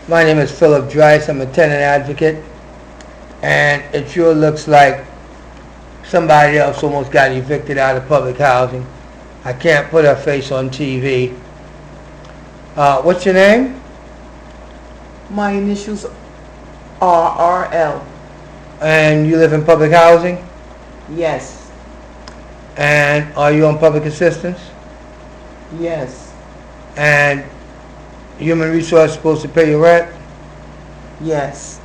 My name is Philip DRICE. I'm a tenant advocate, and it sure looks like somebody else almost got evicted out of public housing. I can't put her face on TV. What's your name? My initials are RL. And you live in public housing? Yes. And are you on public assistance? Yes. And Human Resource supposed to pay your rent? Yes.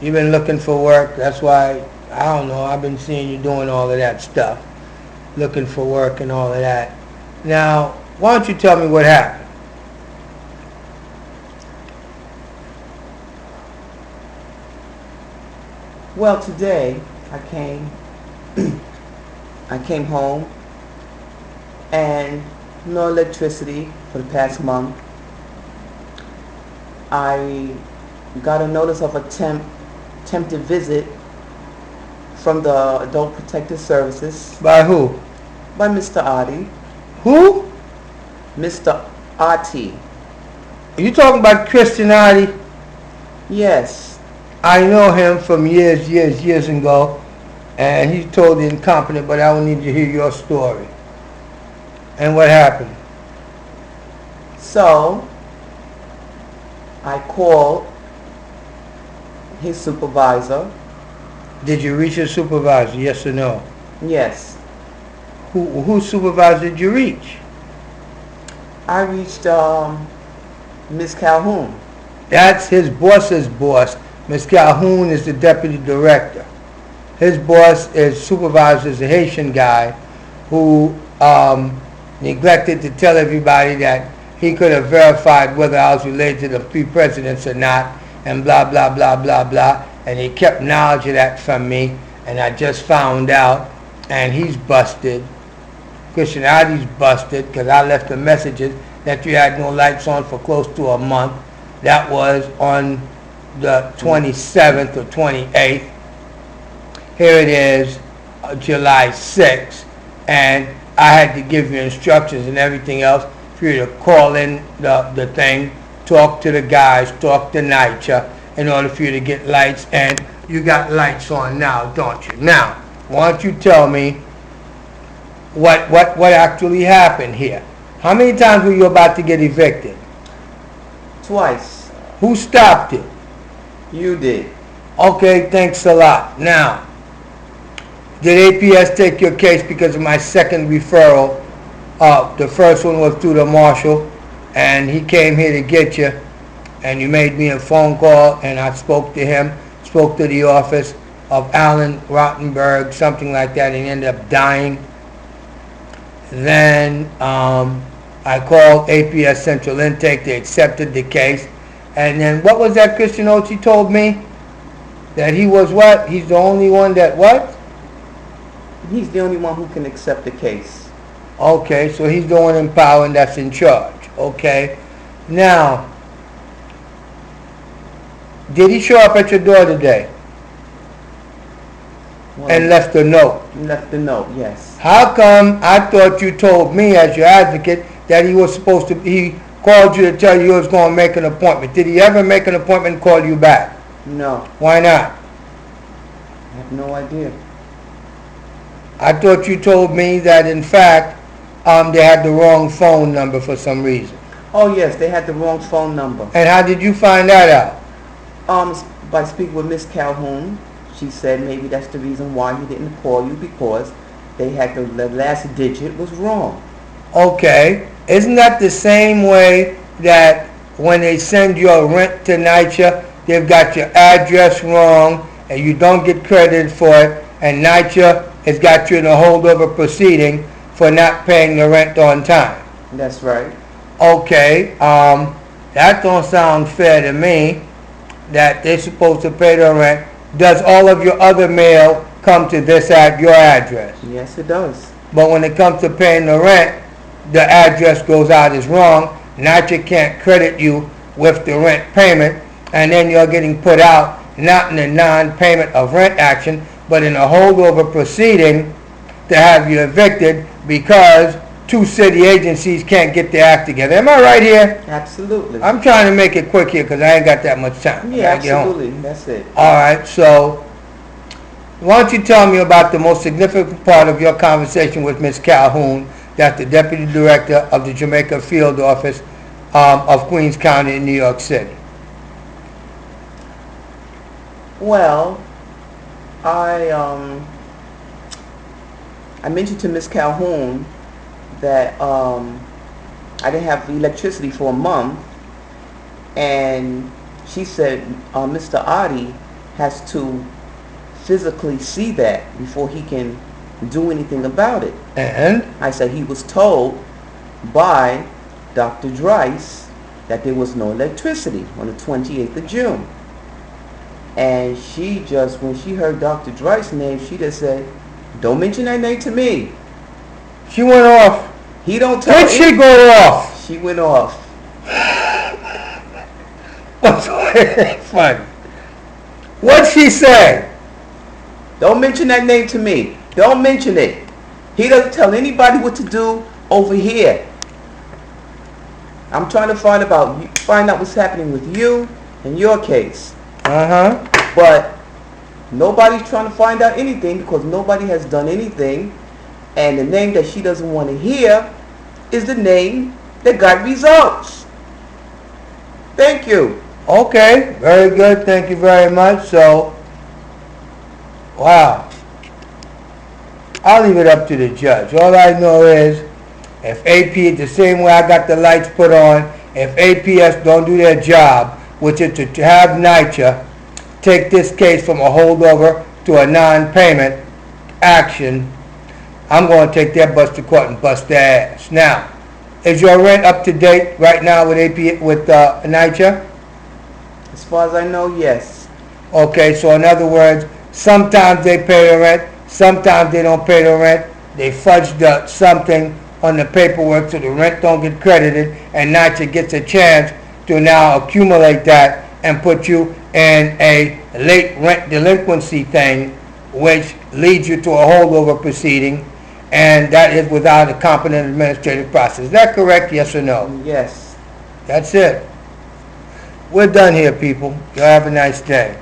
You've been looking for work. That's why, I don't know, I've been seeing you doing all of that stuff. Looking for work and all of that. Now, why don't you tell me what happened? Well, today I came home and no electricity for the past month. I got a notice of attempted visit from the Adult Protective Services. By who? By Mr. Adi. Who? Mr. Ati. Are you talking about Christian Adi? Yes. I know him from years ago, and he's totally incompetent, but I will need to hear your story. And what happened? So, I called his supervisor. Did you reach your supervisor, yes or no? Yes. Whose supervisor did you reach? I reached Miss Calhoun. That's his boss's boss. Ms. Calhoun is the deputy director. His boss is supervisor, is a Haitian guy who neglected to tell everybody that he could have verified whether I was related to the three presidents or not, and blah, blah, blah, blah, blah. And he kept knowledge of that from me, and I just found out, and he's busted. Christian Adi's busted because I left the messages that you had no lights on for close to a month. That was on the 27th or 28th. Here it is, July 6th, and I had to give you instructions and everything else for you to call in the thing, talk to the guys, talk to NYCHA in order for you to get lights, and you got lights on now, don't you? Now, why don't you tell me what actually happened here? How many times were you about to get evicted? Twice. Who stopped it? You did. Okay, thanks a lot. Now, did APS take your case because of my second referral? The first one was through the marshal, and he came here to get you, and you made me a phone call, and I spoke to him, spoke to the office of Alan Rottenberg, something like that, and he ended up dying. Then I called APS Central Intake. They accepted the case. And then what was that Christian Oates he told me? That he was what? He's the only one that what? He's the only one who can accept the case. Okay, so he's the one in power and that's in charge. Okay. Now, did he show up at your door today? Well, and left a note? Left a note, yes. How come I thought you told me as your advocate that he was supposed to, he called you to tell you he was going to make an appointment? Did he ever make an appointment and call you back? No. Why not? I have no idea. I thought you told me that in fact they had the wrong phone number for some reason. Oh yes, they had the wrong phone number. And how did you find that out? By speaking with Miss Calhoun. She said maybe that's the reason why he didn't call you, because they had the last digit was wrong. Okay. Isn't that the same way that when they send your rent to NYCHA, they've got your address wrong and you don't get credited for it, and NYCHA has got you in a holdover proceeding for not paying the rent on time? That's right. Okay. That don't sound fair to me, that they're supposed to pay the rent. Does all of your other mail come to this at your address? Yes, it does. But when it comes to paying the rent, the address goes out as wrong. NYCHA can't credit you with the rent payment, and then you're getting put out not in a non-payment of rent action, but in a holdover proceeding to have you evicted because two city agencies can't get their act together. Am I right here? Absolutely. I'm trying to make it quick here because I ain't got that much time. Yeah, absolutely. That's it. All right, so why don't you tell me about the most significant part of your conversation with Ms. Calhoun, that's the Deputy Director of the Jamaica Field Office of Queens County in New York City? Well, I mentioned to Ms. Calhoun that I didn't have electricity for a month, and she said Mr. Adi has to physically see that before he can do anything about it. And? I said he was told by Dr. DRICE that there was no electricity on the 28th of June. And she just, when she heard Dr. DRICE's name, she just said, don't mention that name to me. She went off. He don't tell When she go off? She went off. What's funny? What'd she say? Don't mention that name to me. Don't mention it. He doesn't tell anybody what to do over here. I'm trying to find out what's happening with you and your case. But nobody's trying to find out anything because nobody has done anything. And the name that she doesn't want to hear is the name that got results. Thank you. Okay, very good. Thank you very much. So, wow. I'll leave it up to the judge. All I know is if AP, the same way I got the lights put on, if APS don't do their job, which is to have NYCHA take this case from a holdover to a non-payment action, I'm going to take their bus to court and bust their ass. Now, is your rent up to date right now with NYCHA? As far as I know, yes. Okay, so in other words, sometimes they pay the rent, sometimes they don't pay the rent. They fudge something on the paperwork so the rent don't get credited, and NYCHA gets a chance to now accumulate that and put you in a late rent delinquency thing, which leads you to a holdover proceeding, and that is without a competent administrative process. Is that correct, yes or no? Yes. That's it. We're done here, people. Y'all have a nice day.